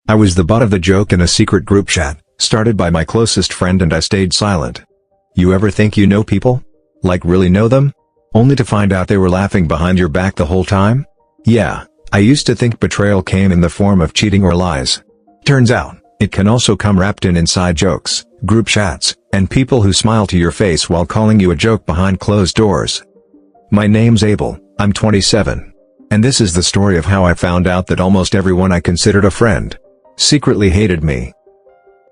I was the butt of the joke in a secret group chat, started by my closest friend, and I stayed silent. You ever think you know people? Like really know them? Only to find out they were laughing behind your back the whole time? Yeah, I used to think betrayal came in the form of cheating or lies. Turns out, it can also come wrapped in inside jokes, group chats, and people who smile to your face while calling you a joke behind closed doors. My name's Abel, I'm 27. And this is the story of how I found out that almost everyone I considered a friend secretly hated me.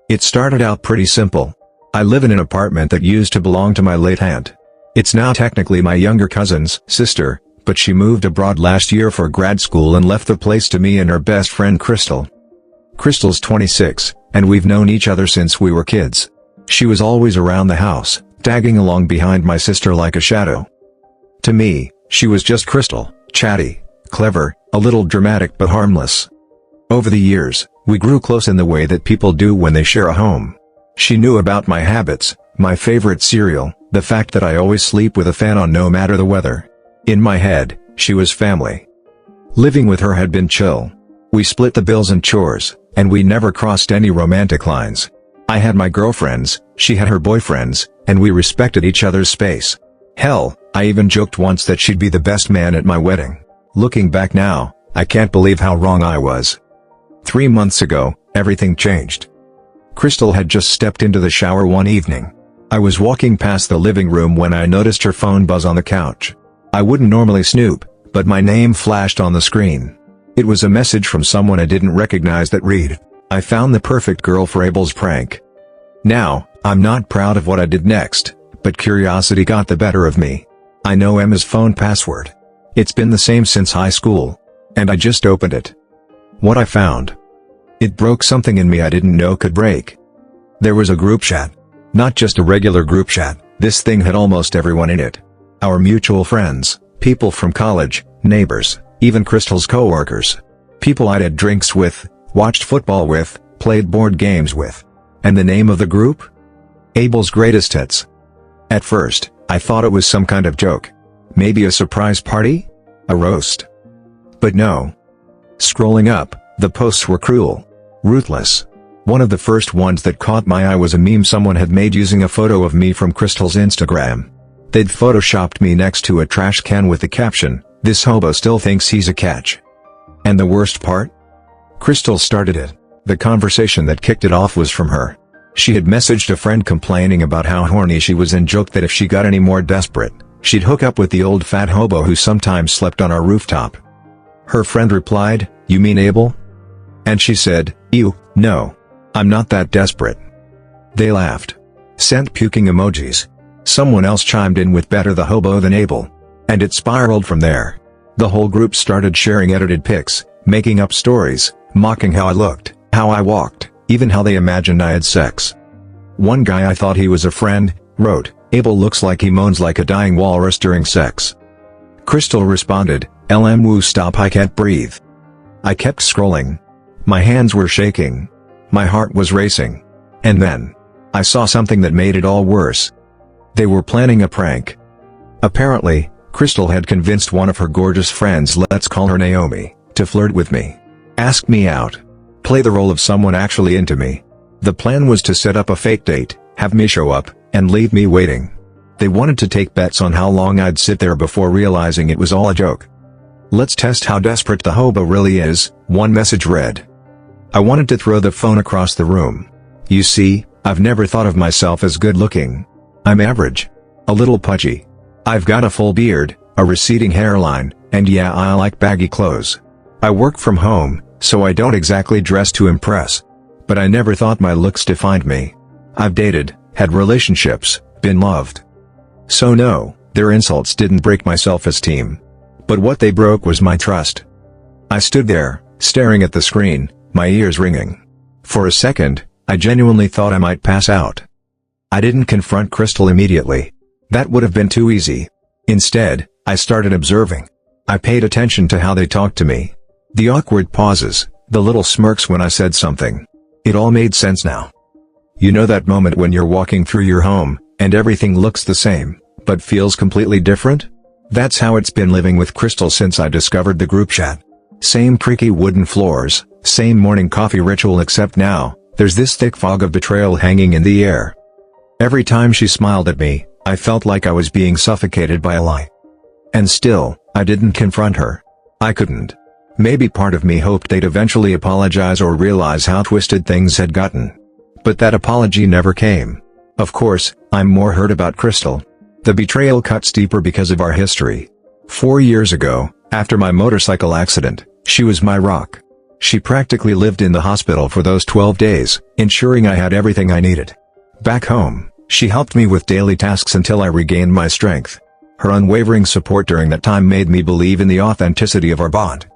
It started out pretty simple. I live in an apartment that used to belong to my late aunt. It's now technically my younger cousin's sister, but she moved abroad last year for grad school and left the place to me and her best friend Crystal. Crystal's 26, and we've known each other since we were kids. She was always around the house, tagging along behind my sister like a shadow. To me, she was just Crystal, chatty, clever, a little dramatic but harmless. Over the years, we grew close in the way that people do when they share a home. She knew about my habits, my favorite cereal, the fact that I always sleep with a fan on no matter the weather. In my head, she was family. Living with her had been chill. We split the bills and chores, and we never crossed any romantic lines. I had my girlfriends, she had her boyfriends, and we respected each other's space. Hell, I even joked once that she'd be the best man at my wedding. Looking back now, I can't believe how wrong I was. 3 months ago, everything changed. Crystal had just stepped into the shower one evening. I was walking past the living room when I noticed her phone buzz on the couch. I wouldn't normally snoop, but my name flashed on the screen. It was a message from someone I didn't recognize that read, "I found the perfect girl for Abel's prank." Now, I'm not proud of what I did next, but curiosity got the better of me. I know Emma's phone password. It's been the same since high school. And I just opened it. What I found. It broke something in me I didn't know could break. There was a group chat. Not just a regular group chat, this thing had almost everyone in it. Our mutual friends, people from college, neighbors, even Crystal's coworkers. People I'd had drinks with, watched football with, played board games with. And the name of the group? Abel's Greatest Hits. At first, I thought it was some kind of joke. Maybe a surprise party? A roast. But no. Scrolling up, the posts were cruel. Ruthless. One of the first ones that caught my eye was a meme someone had made using a photo of me from Crystal's Instagram. They'd photoshopped me next to a trash can with the caption, "This hobo still thinks he's a catch." And the worst part? Crystal started it. The conversation that kicked it off was from her. She had messaged a friend complaining about how horny she was and joked that if she got any more desperate, she'd hook up with the old fat hobo who sometimes slept on our rooftop. Her friend replied, "You mean Abel?" And she said, "Ew, no. I'm not that desperate." They laughed. Sent puking emojis. Someone else chimed in with "better the hobo than Abel." And it spiraled from there. The whole group started sharing edited pics, making up stories, mocking how I looked, how I walked, even how they imagined I had sex. One guy I thought he was a friend, wrote, "Abel looks like he moans like a dying walrus during sex." Crystal responded, "LM woo stop I can't breathe." I kept scrolling. My hands were shaking. My heart was racing. And then, I saw something that made it all worse. They were planning a prank. Apparently, Crystal had convinced one of her gorgeous friends, let's call her Naomi, to flirt with me. Ask me out. Play the role of someone actually into me. The plan was to set up a fake date, have me show up, and leave me waiting. They wanted to take bets on how long I'd sit there before realizing it was all a joke. "Let's test how desperate the hobo really is," one message read. I wanted to throw the phone across the room. You see, I've never thought of myself as good looking. I'm average. A little pudgy. I've got a full beard, a receding hairline, and yeah, I like baggy clothes. I work from home, so I don't exactly dress to impress. But I never thought my looks defined me. I've dated, had relationships, been loved. So no, their insults didn't break my self-esteem. But what they broke was my trust. I stood there, staring at the screen, my ears ringing. For a second, I genuinely thought I might pass out. I didn't confront Crystal immediately. That would have been too easy. Instead, I started observing. I paid attention to how they talked to me. The awkward pauses, the little smirks when I said something. It all made sense now. You know that moment when you're walking through your home, and everything looks the same, but feels completely different? That's how it's been living with Crystal since I discovered the group chat. Same creaky wooden floors, Same morning coffee ritual, except now, there's this thick fog of betrayal hanging in the air. Every time she smiled at me, I felt like I was being suffocated by a lie. And still, I didn't confront her. I couldn't. Maybe part of me hoped they'd eventually apologize or realize how twisted things had gotten. But that apology never came. Of course, I'm more hurt about Crystal. The betrayal cuts deeper because of our history. 4 years ago, after my motorcycle accident, she was my rock. She practically lived in the hospital for those 12 days, ensuring I had everything I needed. Back home, she helped me with daily tasks until I regained my strength. Her unwavering support during that time made me believe in the authenticity of our bond.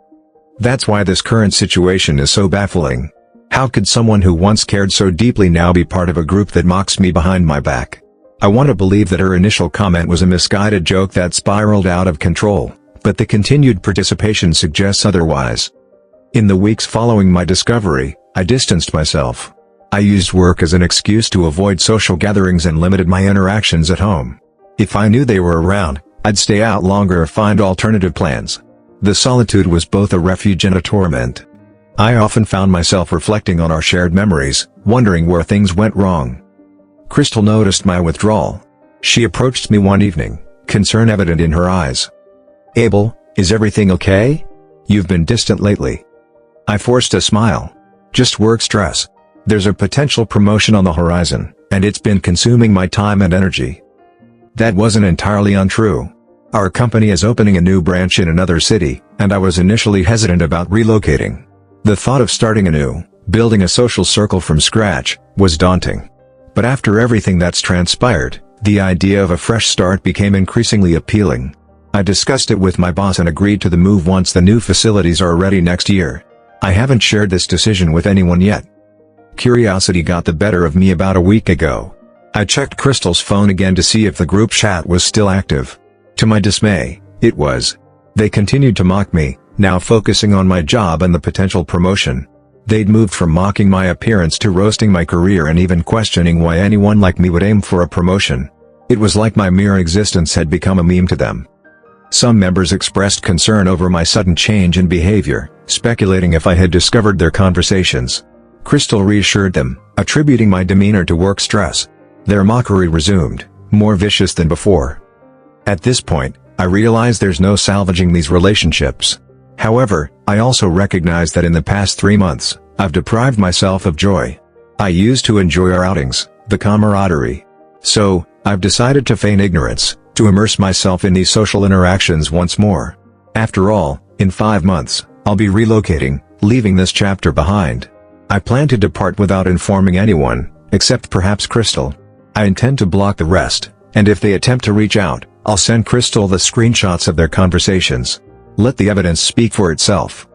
That's why this current situation is so baffling. How could someone who once cared so deeply now be part of a group that mocks me behind my back? I want to believe that her initial comment was a misguided joke that spiraled out of control, but the continued participation suggests otherwise. In the weeks following my discovery, I distanced myself. I used work as an excuse to avoid social gatherings and limited my interactions at home. If I knew they were around, I'd stay out longer or find alternative plans. The solitude was both a refuge and a torment. I often found myself reflecting on our shared memories, wondering where things went wrong. Crystal noticed my withdrawal. She approached me one evening, concern evident in her eyes. "Abel, is everything okay? You've been distant lately." I forced a smile. "Just work stress. There's a potential promotion on the horizon, and it's been consuming my time and energy." That wasn't entirely untrue. Our company is opening a new branch in another city, and I was initially hesitant about relocating. The thought of starting anew, building a social circle from scratch, was daunting. But after everything that's transpired, the idea of a fresh start became increasingly appealing. I discussed it with my boss and agreed to the move once the new facilities are ready next year. I haven't shared this decision with anyone yet. Curiosity got the better of me about a week ago. I checked Crystal's phone again to see if the group chat was still active. To my dismay, it was. They continued to mock me, now focusing on my job and the potential promotion. They'd moved from mocking my appearance to roasting my career and even questioning why anyone like me would aim for a promotion. It was like my mere existence had become a meme to them. Some members expressed concern over my sudden change in behavior, speculating if I had discovered their conversations. Crystal reassured them, attributing my demeanor to work stress. Their mockery resumed, more vicious than before. At this point, I realized there's no salvaging these relationships. However, I also recognize that in the past 3 months, I've deprived myself of joy. I used to enjoy our outings, the camaraderie. So, I've decided to feign ignorance, to immerse myself in these social interactions once more. After all, in 5 months, I'll be relocating, leaving this chapter behind. I plan to depart without informing anyone, except perhaps Crystal. I intend to block the rest, and if they attempt to reach out, I'll send Crystal the screenshots of their conversations. Let the evidence speak for itself.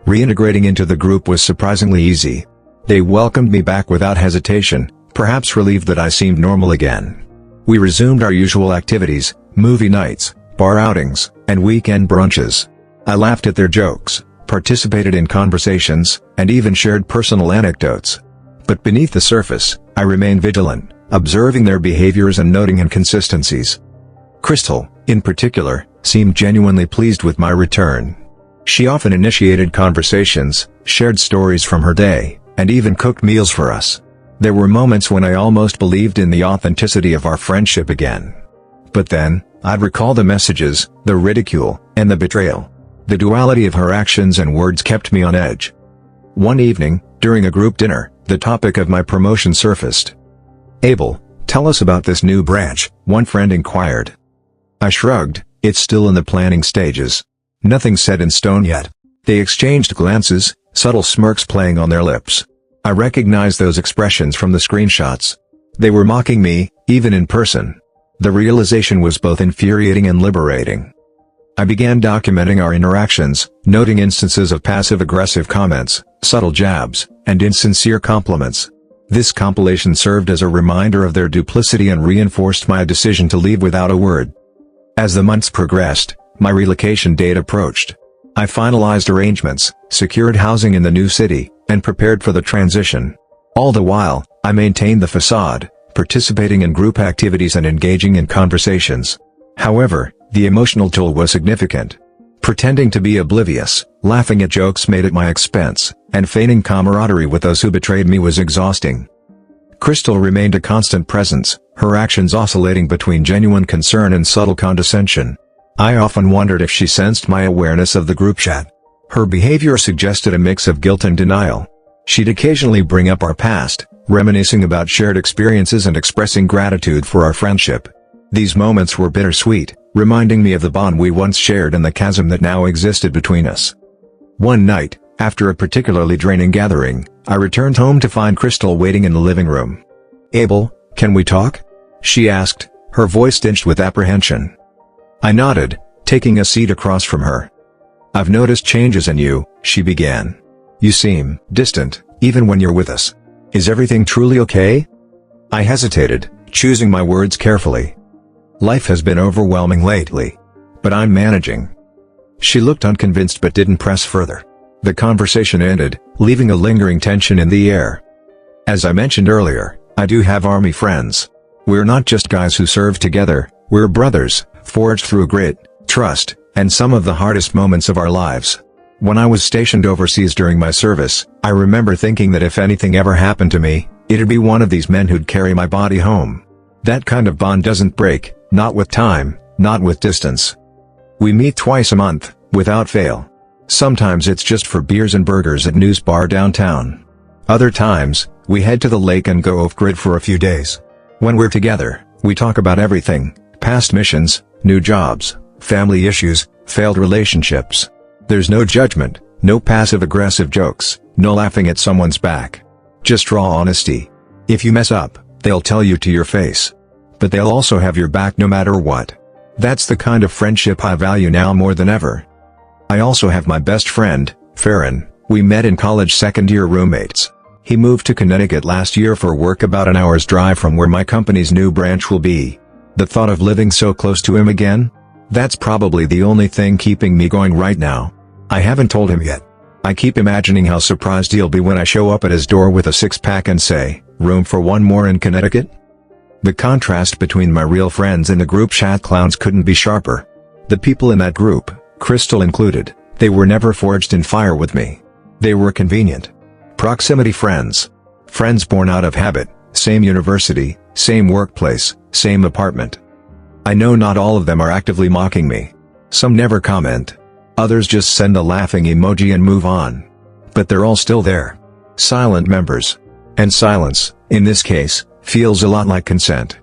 Reintegrating into the group was surprisingly easy. They welcomed me back without hesitation, perhaps relieved that I seemed normal again. We resumed our usual activities, movie nights, bar outings, and weekend brunches. I laughed at their jokes, participated in conversations, and even shared personal anecdotes. But beneath the surface, I remained vigilant, observing their behaviors and noting inconsistencies. Crystal, in particular, seemed genuinely pleased with my return. She often initiated conversations, shared stories from her day, and even cooked meals for us. There were moments when I almost believed in the authenticity of our friendship again. But then, I'd recall the messages, the ridicule, and the betrayal. The duality of her actions and words kept me on edge. One evening, during a group dinner, the topic of my promotion surfaced. "Abel, tell us about this new branch," one friend inquired. I shrugged, "It's still in the planning stages. Nothing's set in stone yet." They exchanged glances, subtle smirks playing on their lips. I recognized those expressions from the screenshots. They were mocking me, even in person. The realization was both infuriating and liberating. I began documenting our interactions, noting instances of passive-aggressive comments, subtle jabs, and insincere compliments. This compilation served as a reminder of their duplicity and reinforced my decision to leave without a word. As the months progressed, my relocation date approached. I finalized arrangements, secured housing in the new city, and prepared for the transition. All the while, I maintained the facade, participating in group activities and engaging in conversations. However, the emotional toll was significant. Pretending to be oblivious, laughing at jokes made at my expense, and feigning camaraderie with those who betrayed me was exhausting. Crystal remained a constant presence, her actions oscillating between genuine concern and subtle condescension. I often wondered if she sensed my awareness of the group chat. Her behavior suggested a mix of guilt and denial. She'd occasionally bring up our past, reminiscing about shared experiences and expressing gratitude for our friendship. These moments were bittersweet, reminding me of the bond we once shared and the chasm that now existed between us. One night, after a particularly draining gathering, I returned home to find Crystal waiting in the living room. "Abel, can we talk?" she asked, her voice tinged with apprehension. I nodded, taking a seat across from her. "I've noticed changes in you," she began. "You seem distant, even when you're with us. Is everything truly okay?" I hesitated, choosing my words carefully. "Life has been overwhelming lately. But I'm managing." She looked unconvinced but didn't press further. The conversation ended, leaving a lingering tension in the air. As I mentioned earlier, I do have army friends. We're not just guys who serve together, we're brothers, forged through grit, trust, and some of the hardest moments of our lives. When I was stationed overseas during my service, I remember thinking that if anything ever happened to me, it'd be one of these men who'd carry my body home. That kind of bond doesn't break, not with time, not with distance. We meet twice a month, without fail. Sometimes it's just for beers and burgers at News Bar downtown. Other times, we head to the lake and go off-grid for a few days. When we're together, we talk about everything: past missions, new jobs, family issues, failed relationships. There's no judgment, no passive-aggressive jokes, no laughing at someone's back. Just raw honesty. If you mess up, they'll tell you to your face. But they'll also have your back no matter what. That's the kind of friendship I value now more than ever. I also have my best friend, Farron. We met in college second-year roommates. He moved to Connecticut last year for work about an hour's drive from where my company's new branch will be. The thought of living so close to him again? That's probably the only thing keeping me going right now. I haven't told him yet. I keep imagining how surprised he'll be when I show up at his door with a six-pack and say, "Room for one more in Connecticut?" The contrast between my real friends and the group chat clowns couldn't be sharper. The people in that group, Crystal included, they were never forged in fire with me. They were convenient. Proximity friends. Friends born out of habit, same university, same workplace, same apartment. I know not all of them are actively mocking me. Some never comment. Others just send a laughing emoji and move on. But they're all still there. Silent members. And silence, in this case, feels a lot like consent.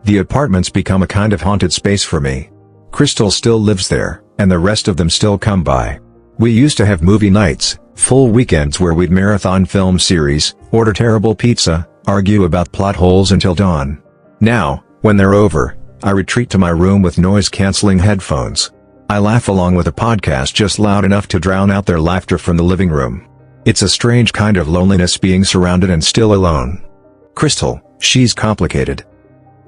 The apartment's become a kind of haunted space for me. Crystal still lives there, and the rest of them still come by. We used to have movie nights, full weekends where we'd marathon film series, order terrible pizza, argue about plot holes until dawn. Now, when they're over, I retreat to my room with noise-canceling headphones. I laugh along with a podcast just loud enough to drown out their laughter from the living room. It's a strange kind of loneliness being surrounded and still alone. Crystal, she's complicated.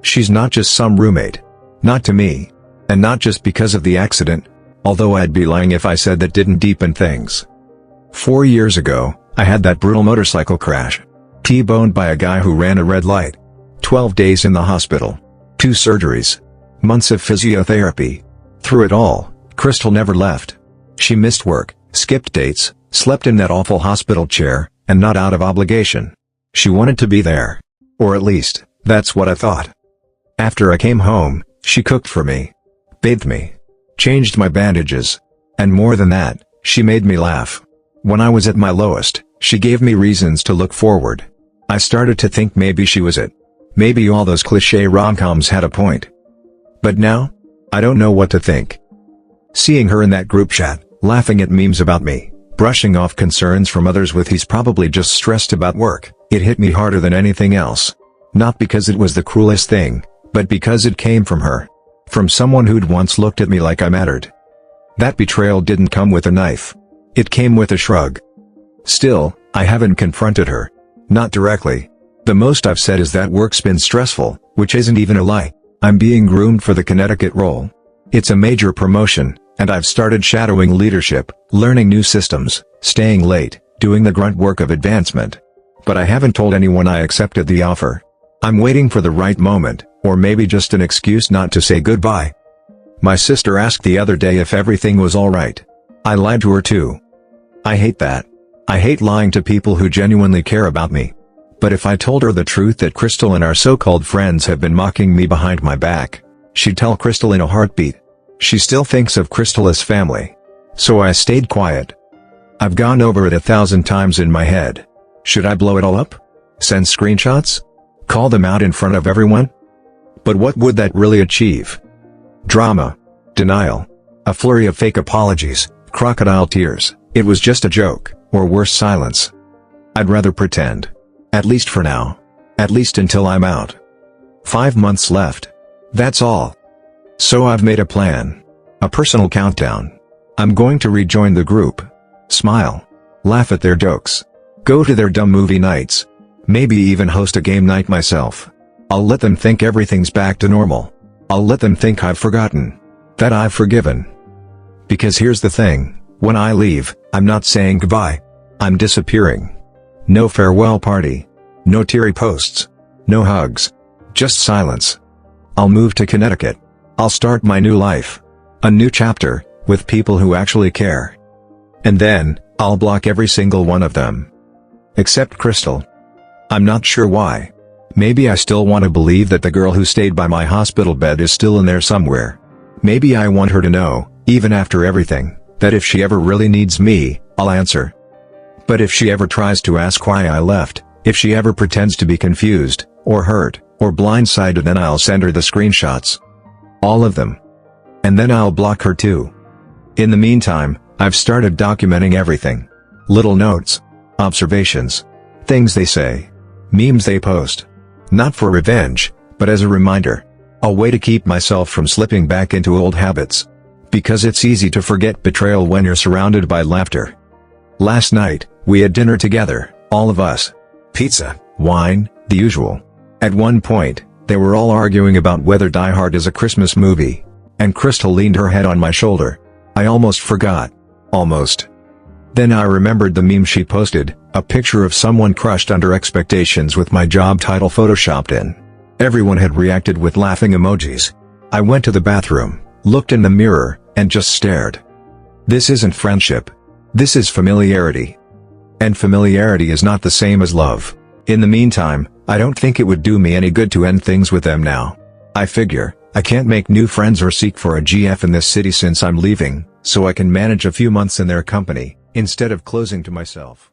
She's not just some roommate. Not to me. And not just because of the accident, although I'd be lying if I said that didn't deepen things. 4 years ago, I had that brutal motorcycle crash. T-boned by a guy who ran a red light. 12 days in the hospital. 2 surgeries. Months of physiotherapy. Through it all, Crystal never left. She missed work, skipped dates, slept in that awful hospital chair, and not out of obligation. She wanted to be there. Or at least, that's what I thought. After I came home, she cooked for me. Bathed me. Changed my bandages. And more than that, she made me laugh. When I was at my lowest, she gave me reasons to look forward. I started to think maybe she was it. Maybe all those cliché rom-coms had a point. But now? I don't know what to think. Seeing her in that group chat, laughing at memes about me, brushing off concerns from others with "he's probably just stressed about work," it hit me harder than anything else. Not because it was the cruelest thing, but because it came from her. From someone who'd once looked at me like I mattered. That betrayal didn't come with a knife. It came with a shrug. Still, I haven't confronted her. Not directly. The most I've said is that work's been stressful, which isn't even a lie. I'm being groomed for the Connecticut role. It's a major promotion, and I've started shadowing leadership, learning new systems, staying late, doing the grunt work of advancement. But I haven't told anyone I accepted the offer. I'm waiting for the right moment, or maybe just an excuse not to say goodbye. My sister asked the other day if everything was alright. I lied to her too. I hate that. I hate lying to people who genuinely care about me. But if I told her the truth that Crystal and our so-called friends have been mocking me behind my back, she'd tell Crystal in a heartbeat. She still thinks of Crystal as family. So I stayed quiet. I've gone over it 1,000 times in my head. Should I blow it all up? Send screenshots? Call them out in front of everyone? But what would that really achieve? Drama. Denial. A flurry of fake apologies, crocodile tears, it was just a joke, or worse, silence. I'd rather pretend. At least for now. At least until I'm out. 5 months left. That's all. So I've made a plan. A personal countdown. I'm going to rejoin the group. Smile. Laugh at their jokes. Go to their dumb movie nights. Maybe even host a game night myself. I'll let them think everything's back to normal. I'll let them think I've forgotten. That I've forgiven. Because here's the thing, when I leave, I'm not saying goodbye. I'm disappearing. No farewell party. No teary posts. No hugs. Just silence. I'll move to Connecticut. I'll start my new life. A new chapter, with people who actually care. And then, I'll block every single one of them. Except Crystal. I'm not sure why. Maybe I still want to believe that the girl who stayed by my hospital bed is still in there somewhere. Maybe I want her to know, even after everything, that if she ever really needs me, I'll answer. But if she ever tries to ask why I left, if she ever pretends to be confused, or hurt, or blindsided, then I'll send her the screenshots. All of them. And then I'll block her too. In the meantime, I've started documenting everything. Little notes. Observations. Things they say. Memes they post. Not for revenge, but as a reminder. A way to keep myself from slipping back into old habits. Because it's easy to forget betrayal when you're surrounded by laughter. Last night, we had dinner together, all of us. Pizza, wine, the usual. At one point, they were all arguing about whether Die Hard is a Christmas movie. And Crystal leaned her head on my shoulder. I almost forgot. Almost. Then I remembered the meme she posted, a picture of someone crushed under expectations with my job title photoshopped in. Everyone had reacted with laughing emojis. I went to the bathroom, looked in the mirror, and just stared. This isn't friendship. This is familiarity. And familiarity is not the same as love. In the meantime, I don't think it would do me any good to end things with them now. I figure, I can't make new friends or seek for a GF in this city since I'm leaving, so I can manage a few months in their company, instead of closing to myself.